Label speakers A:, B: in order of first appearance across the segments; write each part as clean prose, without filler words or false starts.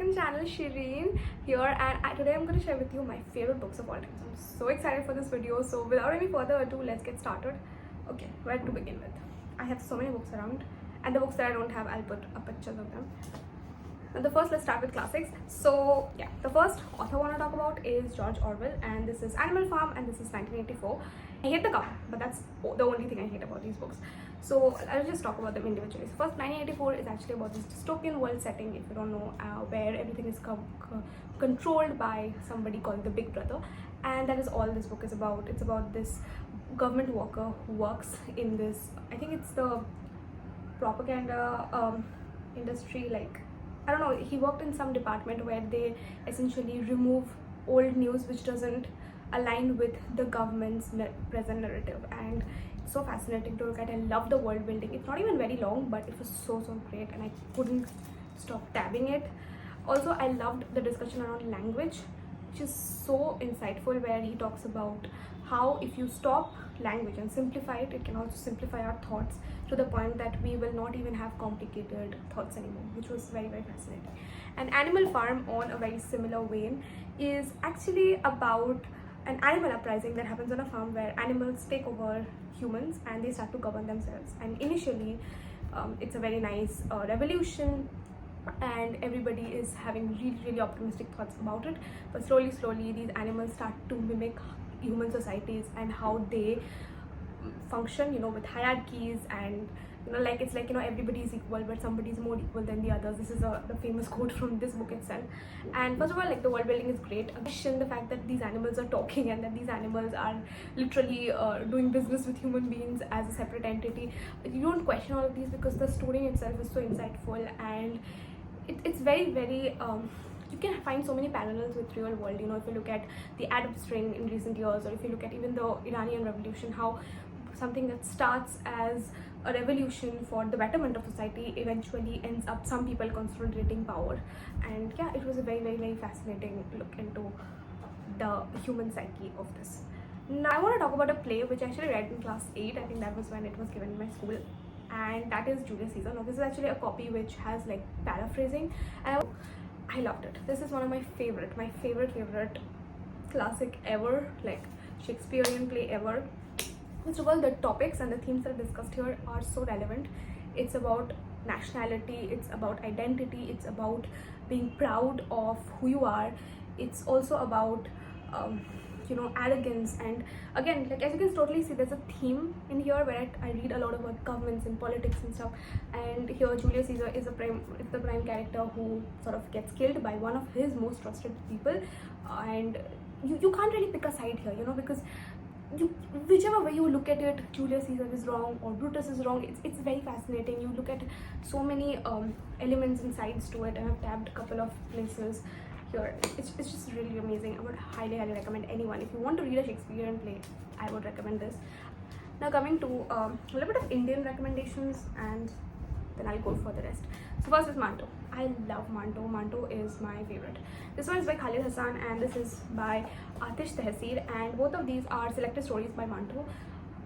A: second channel, Shireen here, and today I'm going to share with you my favorite books of all time. So I'm so excited for this video. So without any further ado, let's get started. Okay, where to begin with? I have so many books around, and the books that I don't have, I'll put up pictures of them. The first, let's start with classics. So yeah, the first author I want to talk about is George Orwell, and this is Animal Farm, and this is 1984. I hate the cover, but that's the only thing I hate about these books. So I'll just talk about them individually. So first, 1984 is actually about this dystopian world setting, if you don't know, where everything is controlled by somebody called the Big Brother, and that is all this book is about. It's about this government worker who works in this, I think it's the propaganda industry, like I don't know, he worked in some department where they essentially remove old news which doesn't align with the government's present narrative, and it's so fascinating to look at. I love the world building. It's not even very long, but it was so great, and I couldn't stop tabbing it. Also, I loved the discussion around language, which is so insightful, where he talks about how if you stop language and simplify it, it can also simplify our thoughts to the point that we will not even have complicated thoughts anymore, which was very fascinating. And Animal Farm, on a very similar vein, is actually about an animal uprising that happens on a farm where animals take over humans and they start to govern themselves. And initially it's a very nice revolution, and everybody is having really optimistic thoughts about it, but slowly these animals start to mimic human societies and how they function, you know, with hierarchies, and you know, like it's like, you know, everybody is equal but somebody is more equal than the others. This is the famous quote from this book itself. And first of all, like, the world building is great. I question the fact that these animals are talking and that these animals are literally doing business with human beings as a separate entity. You don't question all of these because the story itself is so insightful, and it's very you can find so many parallels with real world. You know, if you look at the Arab Spring in recent years, or if you look at even the Iranian Revolution, how something that starts as a revolution for the betterment of society eventually ends up some people consolidating power. And yeah, it was a very fascinating look into the human psyche of this. Now I want to talk about a play which I actually read in class 8. I think that was when it was given in my school, and that is Julius Caesar. Now this is actually a copy which has like paraphrasing, and I loved it. This is one of my favorite classic ever, like Shakespearean play ever. First of all, the topics and the themes that are discussed here are so relevant. It's about nationality, it's about identity, it's about being proud of who you are. It's also about you know, arrogance. And again, like, as you can totally see, there's a theme in here where I read a lot about governments and politics and stuff. And here Julius Caesar is the prime character who sort of gets killed by one of his most trusted people, and you can't really pick a side here, you know, because whichever way you look at it, Julius Caesar is wrong or Brutus is wrong. It's very fascinating. You look at so many elements and sides to it, and I've tabbed a couple of places here. It's just really amazing. I would highly recommend anyone, if you want to read a Shakespearean play, I would recommend this. Now coming to a little bit of Indian recommendations, and then I'll go for the rest. So first is Manto. I love Manto. Manto is my favorite. This one is by Khalid Hassan, and this is by Atish Tehsir, and both of these are selected stories by Manto.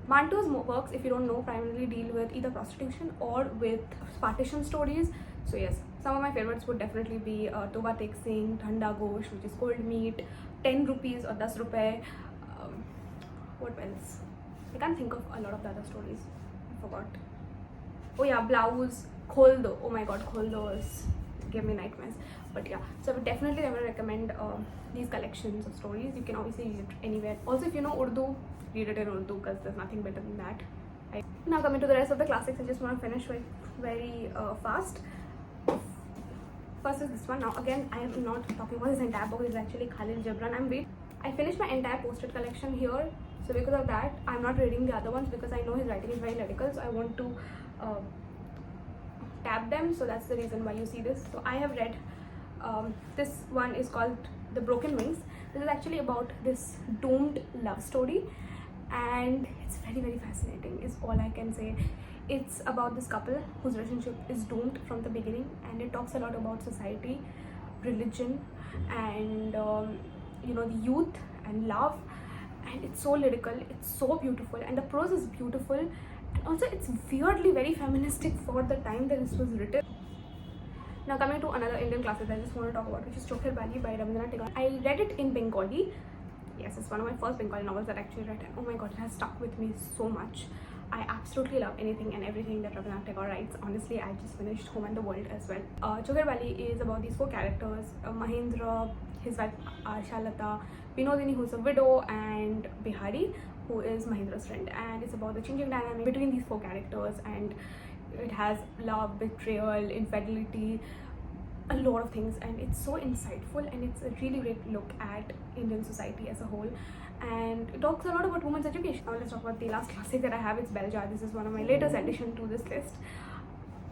A: Manto's works, if you don't know, primarily deal with either prostitution or with partition stories. So yes, some of my favorites would definitely be Toba Tek Singh, Thanda Ghosh, which is cold meat, 10 rupees or 10 rupees. What else? I can't think of a lot of the other stories. I forgot. Oh yeah, Blouse, Khol Do. Oh my god, Khol Do give me nightmares. But yeah, so I would definitely never recommend these collections of stories. You can obviously read it anywhere. Also, if you know Urdu, read it in Urdu, because there's nothing better than that. Now coming to the rest of the classics, I just want to finish very fast. First is this one. Now again, I am not talking about this entire book. It's actually Khalil Gibran. I finished my entire posted collection here, so because of that, I'm not reading the other ones because I know his writing is very lyrical, so I want to tab them. So that's the reason why you see this. So I have read this one is called The Broken Wings. This is actually about this doomed love story, and it's very fascinating is all I can say. It's about this couple whose relationship is doomed from the beginning, and it talks a lot about society, religion, and you know, the youth and love. And it's so lyrical, it's so beautiful, and the prose is beautiful, and also it's weirdly very feministic for the time that this was written. Now coming to another Indian classic that I just want to talk about, which is Chokhir Bali by Rabindranath Tagore. I read it in Bengali. Yes, it's one of my first Bengali novels that I actually read, and oh my god, it has stuck with me so much. I absolutely love anything and everything that Rabindranath Tagore writes. Honestly, I just finished Home and the World as well. Chokhir Bali is about these 4 characters: Mahendra, his wife Shalata, Binodini, who's a widow, and Bihari, who is Mahendra's friend. And it's about the changing dynamic between these 4 characters, and it has love, betrayal, infidelity, a lot of things, and it's so insightful, and it's a really great look at Indian society as a whole, and it talks a lot about women's education. Now let's talk about the last classic that I have. It's Beljar. This is one of my latest addition to this list.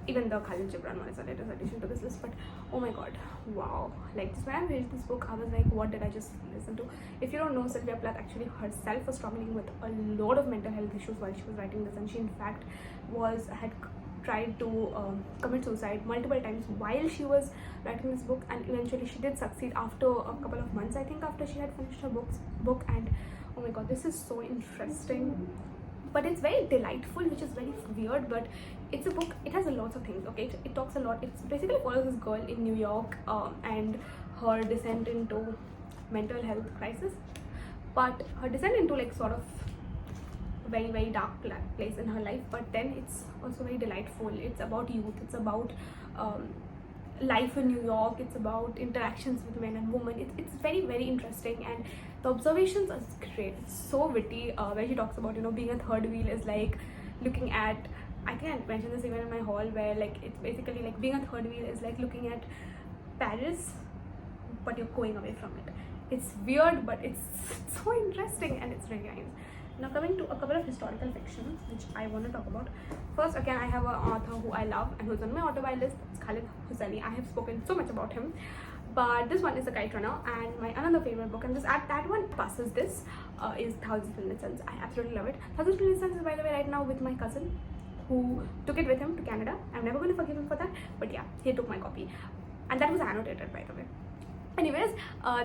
A: Even the Khalil Gibran one is a latest addition to this list, but oh my god, wow. Like, just when I read this book, I was like, what did I just listen to? If you don't know, Sylvia Plath actually herself was struggling with a lot of mental health issues while she was writing this, and she in fact had tried to commit suicide multiple times while she was writing this book, and eventually she did succeed after a couple of months, I think, after she had finished her book. And oh my god, this is so interesting, but it's very delightful, which is very weird. But it's a book, it has a lot of things, okay? It talks a lot. It basically follows this girl in New York and her descent into mental health crisis, but her descent into like sort of very, very dark place in her life. But then it's also very delightful. It's about youth, it's about life in New York, it's about interactions with men and women. It's very, very interesting, and the observations are great. It's so witty, where she talks about, you know, being a third wheel is like looking at, I think I mentioned this even in my hall, where like it's basically like being a third wheel is like looking at Paris, but you're going away from it. It's weird, but it's so interesting, and it's really nice. Now coming to a couple of historical fictions which I want to talk about. First, again, I have an author who I love and who's on my auto buy list. It's Khaled Hosseini. I have spoken so much about him, but this one is The Kite Runner, and my another favorite book, and this at that one passes this, is Thousand Splendid Suns. I absolutely love it. Thousand Splendid Suns is, by the way, right now with my cousin, who took it with him to Canada. I'm never going to forgive him for that, but yeah, he took my copy, and that was annotated, by the way. Anyways,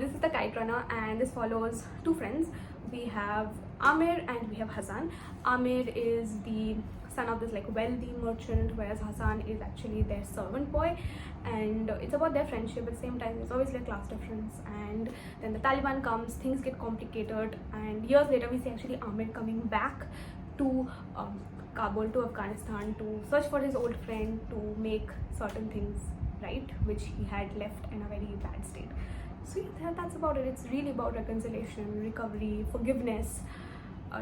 A: this is The Kite Runner, and this follows 2 friends. We have Amir and we have Hassan. Amir is the son of this like wealthy merchant, whereas Hassan is actually their servant boy, and it's about their friendship. At the same time, there's obviously a class difference, and then the Taliban comes, things get complicated, and years later we see actually Amir coming back to Kabul, to Afghanistan, to search for his old friend, to make certain things right, which he had left in a very bad state. So yeah, that's about it. It's really about reconciliation, recovery, forgiveness,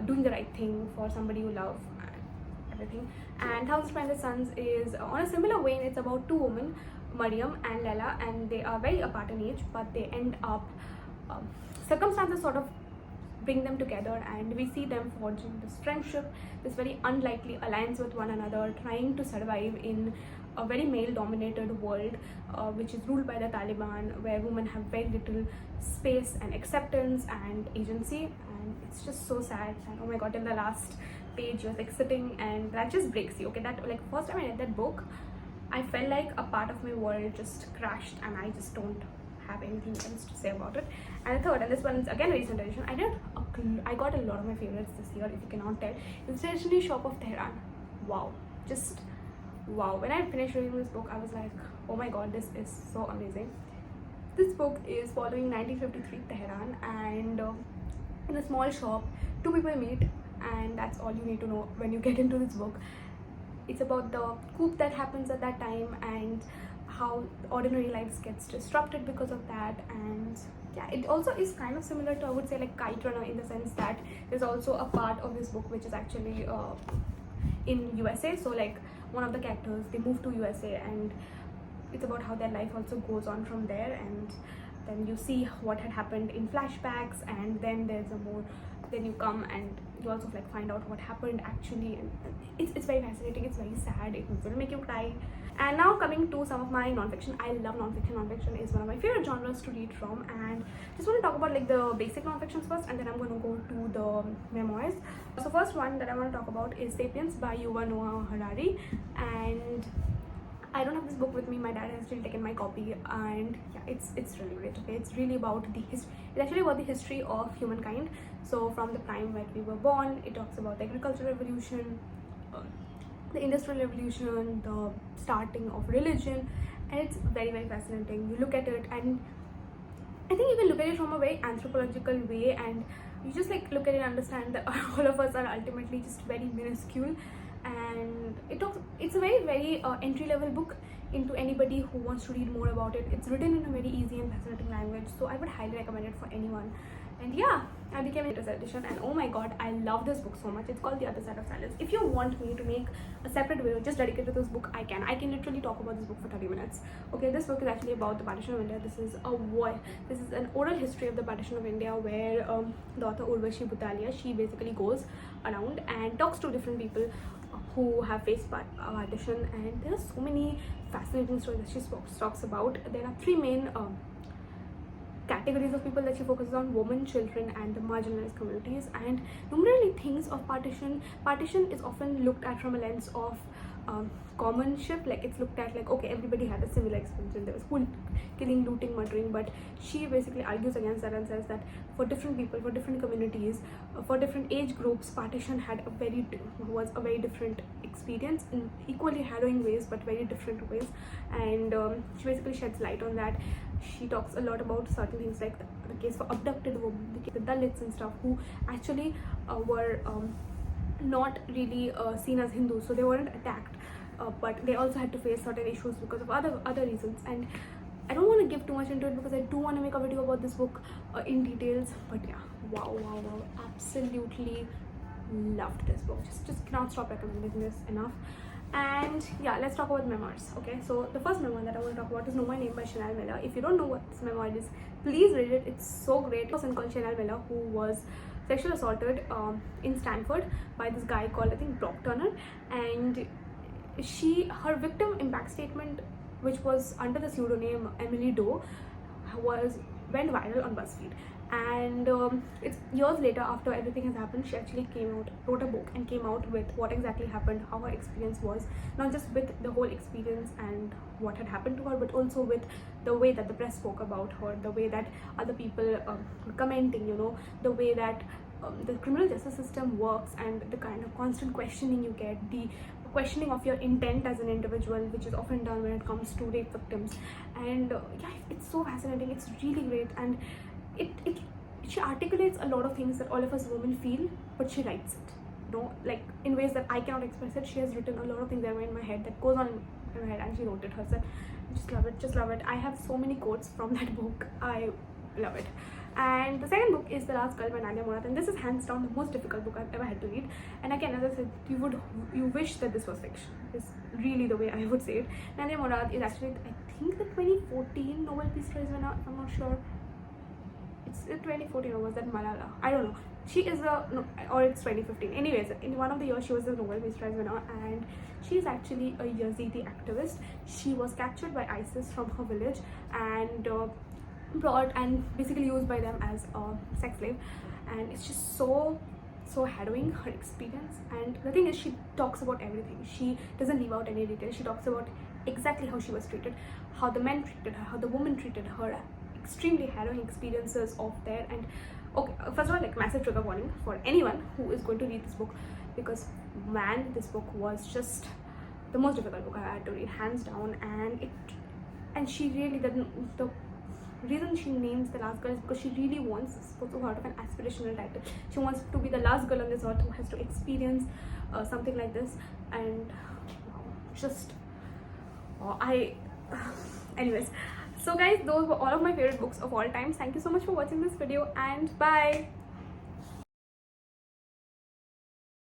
A: doing the right thing for somebody you love, and everything. And Thousand Splendid Suns is on a similar vein. It's about 2 women, Mariam and Lela, and they are very apart in age, but they end up, circumstances sort of bring them together, and we see them forging this friendship, this very unlikely alliance with one another, trying to survive in a very male-dominated world, which is ruled by the Taliban, where women have very little space and acceptance and agency, and it's just so sad. And oh my god, in the last page you're like sitting, and that just breaks you. Okay, that like first time I read that book, I felt like a part of my world just crashed, and I just don't have anything else to say about it. And the third, and this one's again a recent edition, I got a lot of my favorites this year, if you cannot tell. It's Stationery Shop of Tehran. Wow, just wow. When I finished reading this book, I was like, oh my god, this is so amazing. This book is following 1953 Tehran, and in a small shop 2 people meet, and that's all you need to know when you get into this book. It's about the coup that happens at that time, and how ordinary lives gets disrupted because of that. And yeah, it also is kind of similar to, I would say, like Kite Runner, in the sense that there's also a part of this book which is actually in USA. So like one of the characters, they move to USA, and it's about how their life also goes on from there, and then you see what had happened in flashbacks, and then there's a more, then you come and you also like find out what happened actually, and it's very fascinating. It's very sad, it will make you cry. And now coming to some of my non-fiction. I love non-fiction. Non-fiction is one of my favorite genres to read from, and just want to talk about like the basic non-fictions first, and then I'm going to go to the memoirs. So first one that I want to talk about is Sapiens by Yuval Noah Harari, and I don't have this book with me. My dad has still taken my copy, and yeah, it's really great. Okay, it's really about the history. It's actually about the history of humankind. So from the time when we were born, it talks about the agricultural revolution, the industrial revolution, the starting of religion, and it's very, very fascinating. You look at it, and I think you can look at it from a very anthropological way, and you just like look at it and understand that all of us are ultimately just very minuscule. And it's a very, very entry level book into anybody who wants to read more about it. It's written in a very easy and fascinating language, so I would highly recommend it for anyone. And yeah, I became an edition, and oh my god, I love this book so much. It's called The Other Side of Silence. If you want me to make a separate video just dedicated to this book, I can literally talk about this book for 30 minutes. Okay, this book is actually about the partition of India. This is an oral history of the partition of India, where the author Urvashi Butalia, she basically goes around and talks to different people who have faced partition, and there are so many fascinating stories that she talks about. There are three main categories of people that she focuses on: women, children, and the marginalized communities. And numerally things of partition is often looked at from a lens of commonship. Like, it's looked at like, okay, everybody had a similar experience when there was school killing, looting, murdering. But she basically argues against that and says that for different people, for different communities, for different age groups, partition was a very different experience in equally harrowing ways, but very different ways. And she basically sheds light on that. She talks a lot about certain things like the case for abducted women, the Dalits and stuff, who actually were not really seen as Hindus, so they weren't attacked, but they also had to face certain issues because of other reasons. And I don't want to give too much into it because I do want to make a video about this book in details. But yeah, wow, absolutely loved this book. Just cannot stop recommending this enough. And yeah, let's talk about memoirs. Okay, so the first memoir that I want to talk about is No My Name by Chanel Miller. If you don't know what this memoir is, please read it. It's so great. A person called Chanel Miller who was sexually assaulted in Stanford by this guy called, I think, Brock Turner. And her victim impact statement, which was under the pseudonym Emily Doe, went viral on BuzzFeed. And it's years later, after everything has happened, she actually wrote a book and came out with what exactly happened, how her experience was, not just with the whole experience and what had happened to her, but also with the way that the press spoke about her, the way that other people were commenting, the way that the criminal justice system works, and the kind of constant questioning you get, the questioning of your intent as an individual, which is often done when it comes to rape victims. And yeah, it's so fascinating. It's really great, and she articulates a lot of things that all of us women feel, but she writes it, like in ways that I cannot express it. She has written a lot of things that were in my head, that goes on in my head, and she wrote it herself. Just love it. I have so many quotes from that book. I love it. And the second book is The Last Girl by Nadia Murad, and this is hands down the most difficult book I've ever had to read. And again, as I said, you wish that this was fiction, is really the way I would say it. Nadia Murad is actually, I think, the 2014 Nobel Peace Prize winner. I'm not sure. It's 2014, or was that Malala? I don't know. She is or it's 2015. Anyways, in one of the years she was the Nobel Peace Prize winner, and she is actually a Yazidi activist. She was captured by ISIS from her village and brought and basically used by them as a sex slave. And it's just so harrowing, her experience. And the thing is, she talks about everything. She doesn't leave out any details. She talks about exactly how she was treated, how the men treated her, how the women treated her, extremely harrowing experiences of there. And okay, first of all, like, massive trigger warning for anyone who is going to read this book, because man, this book was just the most difficult book I had to read, hands down. And she really didn't, the reason she names The Last Girl is because she really wants this book to be sort of an aspirational title. She wants to be the last girl on this earth who has to experience something like this. And anyways, so guys, those were all of my favorite books of all time. Thank you so much for watching this video, and bye.